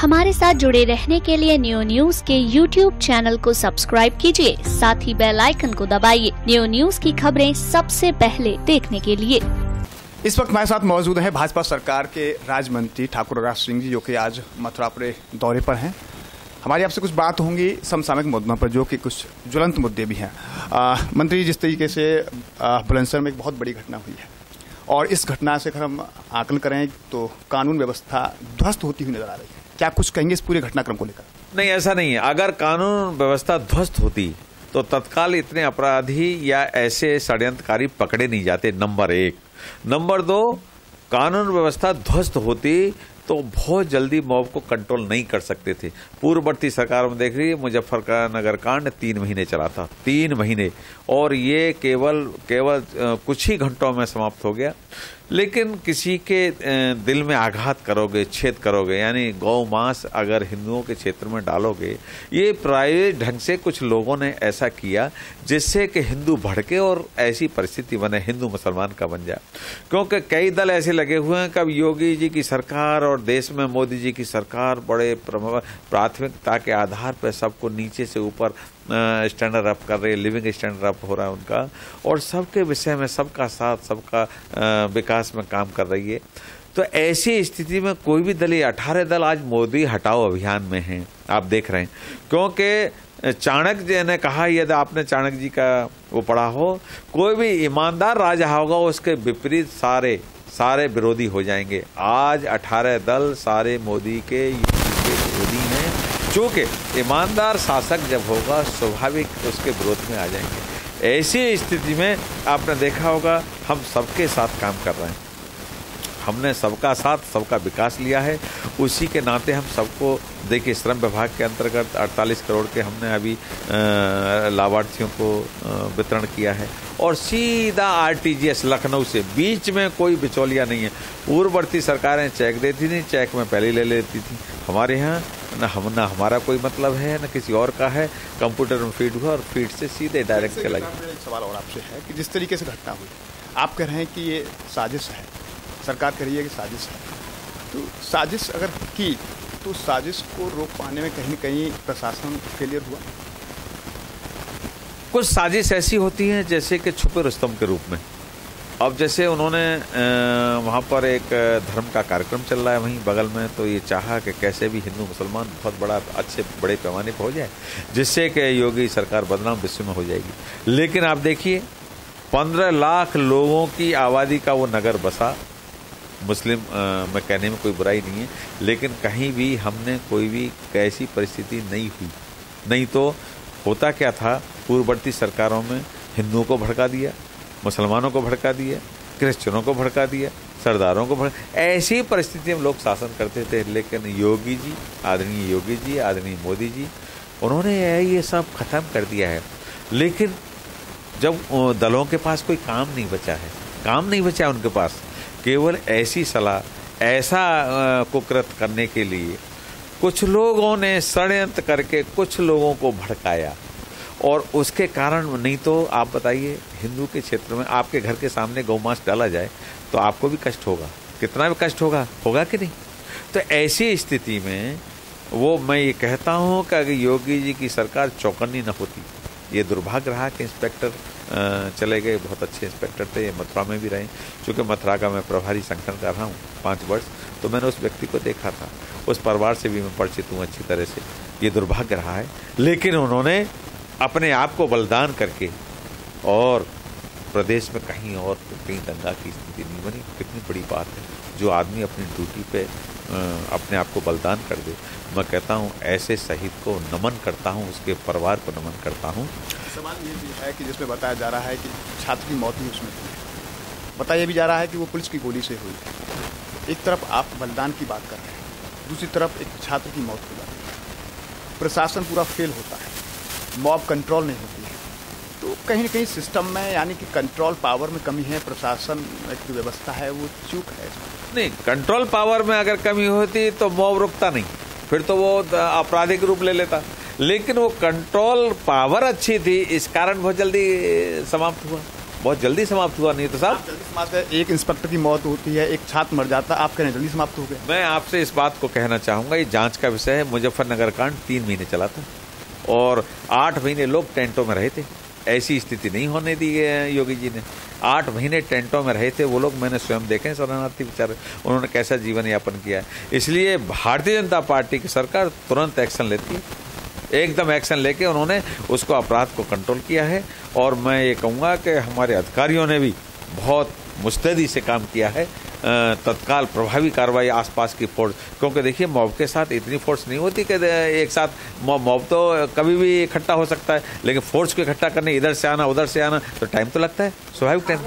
हमारे साथ जुड़े रहने के लिए न्यू न्यूज के YouTube चैनल को सब्सक्राइब कीजिए, साथ ही बेल आइकन को दबाइए न्यू न्यूज की खबरें सबसे पहले देखने के लिए। इस वक्त हमारे साथ मौजूद हैं भाजपा सरकार के राज्य मंत्री ठाकुर रघुराज सिंह जी, जो कि आज मथुरापुर दौरे पर हैं। हमारी आपसे कुछ बात होंगी समसामयिक मुद्दों पर, जो कि कुछ ज्वलंत मुद्दे भी हैं। मंत्री जी, जिस तरीके से बुलंदशहर में एक बहुत बड़ी घटना हुई है और इस घटना से अगर हम आकलन करें तो कानून व्यवस्था ध्वस्त होती हुई नजर आ रही है, क्या कुछ कहेंगे इस पूरे घटनाक्रम को लेकर? नहीं, ऐसा नहीं है। अगर कानून व्यवस्था ध्वस्त होती तो तत्काल इतने अपराधी या ऐसे षड्यंत्रकारी पकड़े नहीं जाते, नंबर 1। नंबर 2, कानून व्यवस्था ध्वस्त होती तो बहुत जल्दी मॉब को कंट्रोल नहीं कर सकते थे। पूर्ववर्ती सरकार में देख रही है, मुजफ्फरनगर कांड 3 महीने चला था, 3 महीने, और ये केवल कुछ ही घंटों में समाप्त हो गया। लेकिन किसी के दिल में आघात करोगे, छेद करोगे, यानी गौ मांस अगर हिंदुओं के क्षेत्र में डालोगे, ये प्राइवेट ढंग से कुछ लोगों ने ऐसा किया जिससे कि हिंदू भड़के और ऐसी परिस्थिति बने हिंदू मुसलमान का बन जाए। क्योंकि कई दल ऐसे लगे हुए हैं कि अब योगी जी की सरकार और देश में मोदी जी की सरकार बड़े प्राथमिकता के आधार पर सबको नीचे से ऊपर स्टैंडर्ड अप कर रही है, लिविंग स्टैंडर्ड अप हो रहा है उनका, और सबके विषय में सबका साथ, सबका विकास में काम कर रही है। तो ऐसी स्थिति में कोई भी दल, 18 दल आज मोदी हटाओ अभियान में हैं, आप देख रहे हैं। क्योंकि चाणक्य जी ने कहा, यदि आपने चाणक्य जी का वो पढ़ा हो, कोई भी ईमानदार राजा होगा उसके विपरीत सारे विरोधी हो जाएंगे। आज 18 दल सारे मोदी के विरोधी हैं, चूंकि ईमानदार शासक जब होगा स्वाभाविक उसके विरोध में आ जाएंगे। ऐसी स्थिति में आपने देखा होगा हम सबके साथ काम कर रहे हैं, हमने सबका साथ सबका विकास लिया है। उसी के नाते हम सबको देखिए, श्रम विभाग के अंतर्गत 48 करोड़ के हमने अभी लाभार्थियों को वितरण किया है, और सीधा RTGS लखनऊ से, बीच में कोई बिचौलिया नहीं है। पूर्ववर्ती सरकारें चेक देती थी, चेक में पहले ले लेती थी। हमारे यहाँ ना हमारा कोई मतलब है न किसी और का है, कंप्यूटर में फीड हुआ और फीड से सीधे डायरेक्ट चला गया। एक सवाल और आपसे है कि जिस तरीके से घटना हुई, आप कह रहे हैं कि ये साजिश है, सरकार कह रही है कि साजिश है, तो साजिश अगर की तो साजिश को रोक पाने में कहीं न कहीं प्रशासन फेलियर हुआ। कुछ साजिश ऐसी होती हैं जैसे कि छुपे रुस्तम के रूप में। अब जैसे उन्होंने वहाँ पर एक धर्म का कार्यक्रम चल रहा है वहीं बगल में, तो ये चाहा कि कैसे भी हिंदू मुसलमान बहुत बड़े पैमाने पर हो जाए, जिससे कि योगी सरकार बदनाम विश्व में हो जाएगी। लेकिन आप देखिए, 15 लाख लोगों की आबादी का वो नगर बसा। मुस्लिम में कहने में कोई बुराई नहीं है, लेकिन कहीं भी हमने कोई भी ऐसी परिस्थिति नहीं हुई। नहीं तो होता क्या था, पूर्ववर्ती सरकारों में हिंदुओं को भड़का दिया, मुसलमानों को भड़का दिया, क्रिश्चियनों को भड़का दिया, सरदारों को ऐसी परिस्थिति में लोग शासन करते थे। लेकिन योगी जी, आदरणीय योगी जी, आदरणीय मोदी जी, उन्होंने ये सब खत्म कर दिया है। लेकिन जब दलों के पास कोई काम नहीं बचा उनके पास, केवल ऐसी सलाह, ऐसा कुकृत करने के लिए कुछ लोगों ने षड्यंत्र करके कुछ लोगों को भड़काया, और उसके कारण, नहीं तो आप बताइए, हिंदू के क्षेत्र में आपके घर के सामने गौमांस डाला जाए तो आपको भी कष्ट होगा, कितना भी कष्ट होगा कि नहीं? तो ऐसी स्थिति में मैं ये कहता हूँ कि अगर योगी जी की सरकार चौकन्नी न होती, ये दुर्भाग्य रहा कि इंस्पेक्टर चले गए, बहुत अच्छे इंस्पेक्टर थे, मथुरा में भी रहे। चूँकि मथुरा का मैं प्रभारी संगठन कर रहा हूँ 5 वर्ष, तो मैंने उस व्यक्ति को देखा था, उस परिवार से भी मैं परिचित हूँ अच्छी तरह से। ये दुर्भाग्य रहा है, लेकिन उन्होंने अपने आप को बलिदान करके, और प्रदेश में कहीं दंगा की स्थिति नहीं बनी। कितनी बड़ी बात है, जो आदमी अपनी ड्यूटी पे अपने आप को बलिदान कर दे। मैं कहता हूँ ऐसे शहीद को नमन करता हूँ, उसके परिवार को नमन करता हूँ। सवाल ये भी है कि जिसमें बताया जा रहा है कि छात्र की मौत भी उसमें हुई, बताया भी जा रहा है कि वो पुलिस की गोली से हुई। एक तरफ आप बलिदान की बात कर रहे हैं, दूसरी तरफ एक छात्र की मौत की बात कर रहे हैं। प्रशासन पूरा फेल होता है, मॉब कंट्रोल नहीं होती है, तो कहीं न कहीं सिस्टम में, यानी कि कंट्रोल पावर में कमी है, प्रशासन की व्यवस्था है वो चूक है। नहीं, कंट्रोल पावर में अगर कमी होती तो मॉब रुकता नहीं, फिर तो वो आपराधिक रूप ले लेता। लेकिन वो कंट्रोल पावर अच्छी थी, इस कारण बहुत जल्दी समाप्त हुआ, नहीं तो साहब समाप्त है, एक इंस्पेक्टर की मौत होती है, एक छात्र मर जाता, आप कह रहे हैं जल्दी समाप्त हो गया। मैं आपसे इस बात को कहना चाहूंगा, ये जांच का विषय है। मुजफ्फरनगर कांड 3 महीने चला था और 8 महीने लोग टेंटों में रहे थे। ऐसी स्थिति नहीं होने दी योगी जी ने। 8 महीने टेंटों में रहे थे वो लोग, मैंने स्वयं देखे शरणार्थी बेचारे, उन्होंने कैसा जीवन यापन किया है। इसलिए भारतीय जनता पार्टी की सरकार तुरंत एक्शन लेती है, एकदम एक्शन लेके उन्होंने उसको अपराध को कंट्रोल किया है। और मैं ये कहूँगा कि हमारे अधिकारियों ने भी बहुत मुस्तैदी से काम किया है, तत्काल प्रभावी कार्रवाई आसपास की फोर्स, क्योंकि देखिए मॉब के साथ इतनी फोर्स नहीं होती कि एक साथ मॉब तो कभी भी इकट्ठा हो सकता है, लेकिन फोर्स को इकट्ठा करने इधर से आना उधर से आना तो टाइम तो लगता है, स्वाभाविक टाइम।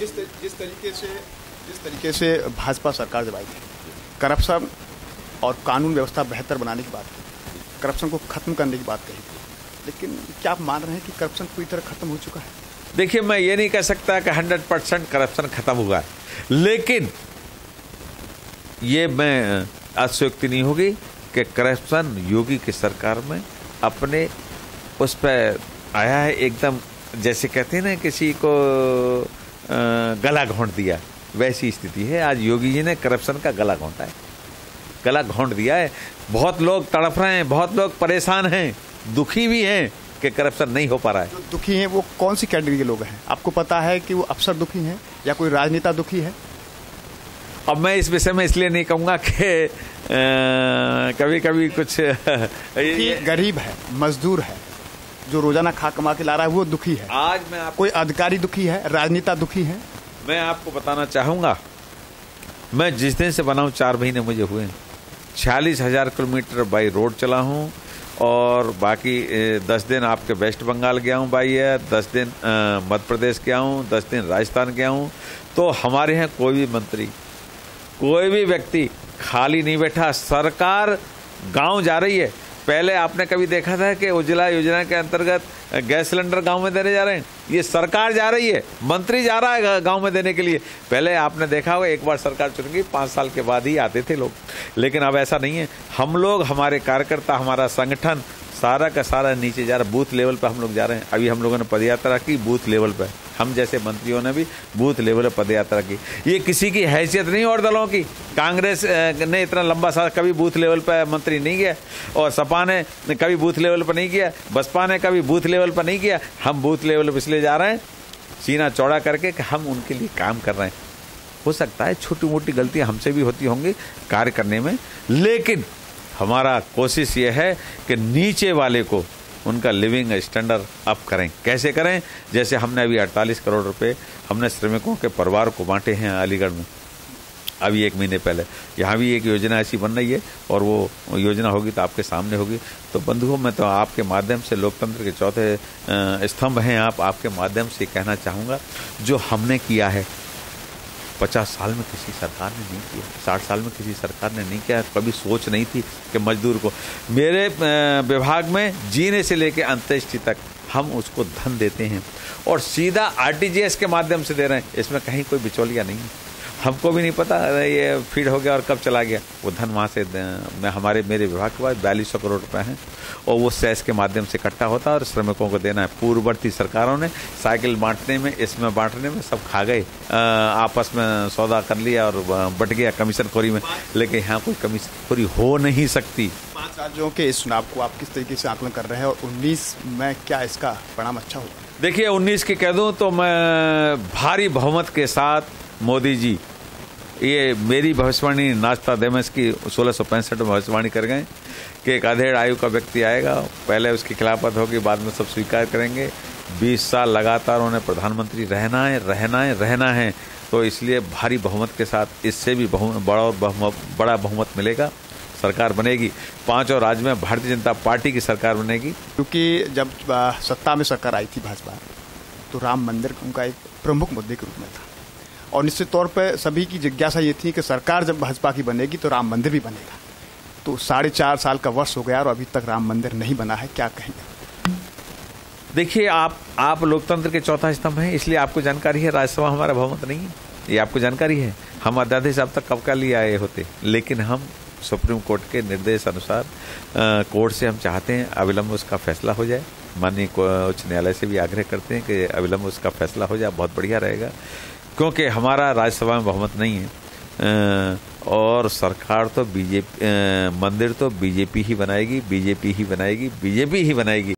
जिस तरीके से भाजपा सरकार जब आई थी, करप्शन और कानून व्यवस्था बेहतर बनाने की बात की, करप्शन को खत्म करने की बात कही थी, लेकिन क्या आप मान रहे हैं कि करप्शन पूरी तरह खत्म हो चुका है? देखिए, मैं ये नहीं कह सकता कि 100% करप्शन खत्म हुआ है, लेकिन ये मैं अतिशयोक्ति नहीं होगी कि करप्शन योगी की सरकार में अपने उस पर आया है, एकदम जैसे कहते हैं ना किसी को गला घोंट दिया, वैसी स्थिति है। आज योगी जी ने करप्शन का गला घोंटा है, गला घोंट दिया है। बहुत लोग तड़प रहे हैं, बहुत लोग परेशान हैं, दुखी भी हैं कि करप्शन नहीं हो पा रहा है। जो दुखी हैं वो कौन सी कैटेगरी के लोग हैं? आपको पता है कि वो अफसर दुखी हैं या कोई राजनेता दुखी है? अब मैं इस विषय में इसलिए नहीं कहूँगा कि कभी कभी कुछ गरीब है, मजदूर है, जो रोजाना खा कमा के ला रहा है वो दुखी है। आज मैं कोई अधिकारी दुखी है, राजनेता दुखी है? मैं आपको बताना चाहूँगा, मैं जिस दिन से बना हूँ 4 महीने मुझे हुए, 46,000 किलोमीटर बाई रोड चला हूँ और बाकी 10 दिन आपके वेस्ट बंगाल गया हूँ बाई एयर, 10 दिन मध्य प्रदेश गया हूँ, 10 दिन राजस्थान गया हूँ। तो हमारे यहाँ कोई भी मंत्री, कोई भी व्यक्ति खाली नहीं बैठा। सरकार गांव जा रही है। पहले आपने कभी देखा था कि उज्ज्वला योजना के अंतर्गत गैस सिलेंडर गांव में देने जा रहे हैं? ये सरकार जा रही है, मंत्री जा रहा है गांव में देने के लिए। पहले आपने देखा होगा एक बार सरकार चुन गई, 5 साल के बाद ही आते थे लोग, लेकिन अब ऐसा नहीं है। हम लोग, हमारे कार्यकर्ता, हमारा संगठन सारा का सारा नीचे जा रहा है, बूथ लेवल पर हम लोग जा रहे हैं। अभी हम लोगों ने पदयात्रा की बूथ लेवल पर, हम जैसे मंत्रियों ने भी बूथ लेवल पर पदयात्रा की। ये किसी की हैसियत नहीं और दलों की। कांग्रेस ने इतना लंबा सा कभी बूथ लेवल पर मंत्री नहीं किया, और सपा ने कभी बूथ लेवल पर नहीं किया, बसपा ने कभी बूथ लेवल पर नहीं किया। हम बूथ लेवल पर इसलिए जा रहे हैं सीना चौड़ा करके कि हम उनके लिए काम कर रहे हैं। हो सकता है छोटी मोटी गलतियां हमसे भी होती होंगी कार्य करने में, लेकिन हमारा कोशिश ये है कि नीचे वाले को उनका लिविंग स्टैंडर्ड अप करें। कैसे करें? जैसे हमने अभी 48 करोड़ रुपए हमने श्रमिकों के परिवार को बांटे हैं अलीगढ़ में, अभी 1 महीने पहले। यहाँ भी एक योजना ऐसी बन रही है और वो योजना होगी तो आपके सामने होगी। तो बंधुओं, मैं तो आपके माध्यम से, लोकतंत्र के चौथे स्तंभ हैं आप, आपके माध्यम से कहना चाहूँगा, जो हमने किया है 50 साल में किसी सरकार ने नहीं किया, 60 साल में किसी सरकार ने नहीं किया। कभी सोच नहीं थी कि मजदूर को, मेरे विभाग में जीने से लेकर अंत्येष्टि तक हम उसको धन देते हैं और सीधा RTGS के माध्यम से दे रहे हैं। इसमें कहीं कोई बिचौलिया नहीं है। हमको भी नहीं पता ये फीड हो गया और कब चला गया। वो धन वहाँ से मेरे विभाग के पास 4200 करोड़ रुपए हैं और वो सेस के माध्यम से इकट्ठा होता है और श्रमिकों को देना है। पूर्ववर्ती सरकारों ने साइकिल बांटने में, इसमें बांटने में सब खा गए, आपस में सौदा कर लिया और बट गया कमीशन खोरी में, लेकिन यहाँ कोई कमीशन खोरी हो नहीं सकती। 5 राज्यों के इस चुनाव को आप किस तरीके से आकलन कर रहे हैं और 19 में क्या इसका परिणाम अच्छा होगा? देखिए, 19 की कह दूं तो मैं भारी बहुमत के साथ मोदी जी, ये मेरी भविष्यवाणी नाश्ता देमस की 1665 में भविष्यवाणी कर गए कि एक अधेड़ आयु का व्यक्ति आएगा, पहले उसकी खिलाफत होगी, बाद में सब स्वीकार करेंगे। 20 साल लगातार उन्हें प्रधानमंत्री रहना है। तो इसलिए भारी बहुमत के साथ, इससे भी बड़ा बहुमत मिलेगा, सरकार बनेगी। 5 और राज्य में भारतीय जनता पार्टी की सरकार बनेगी। क्योंकि जब सत्ता में सरकार आई थी भाजपा, तो राम मंदिर उनका एक प्रमुख मुद्दे के रूप में था और निश्चित तौर पर सभी की जिज्ञासा ये थी कि सरकार जब भाजपा की बनेगी तो राम मंदिर भी बनेगा। तो 4.5 साल का वर्ष हो गया और अभी तक राम मंदिर नहीं बना है, क्या कहेंगे? देखिए, आप लोकतंत्र के चौथा स्तंभ हैं, इसलिए आपको जानकारी है राज्यसभा हमारा बहुमत नहीं है, ये आपको जानकारी है। हम अध्यादेश अब तक कब का लिए आए होते, लेकिन हम सुप्रीम कोर्ट के निर्देश अनुसार कोर्ट से हम चाहते हैं अविलंब उसका फैसला हो जाए। माननीय उच्च न्यायालय से भी आग्रह करते हैं कि अविलंब उसका फैसला हो जाए, बहुत बढ़िया रहेगा। क्योंकि हमारा राज्यसभा में बहुमत नहीं है और सरकार तो बीजेपी, मंदिर तो बीजेपी ही बनाएगी, बीजेपी ही बनाएगी, बीजेपी ही बनाएगी।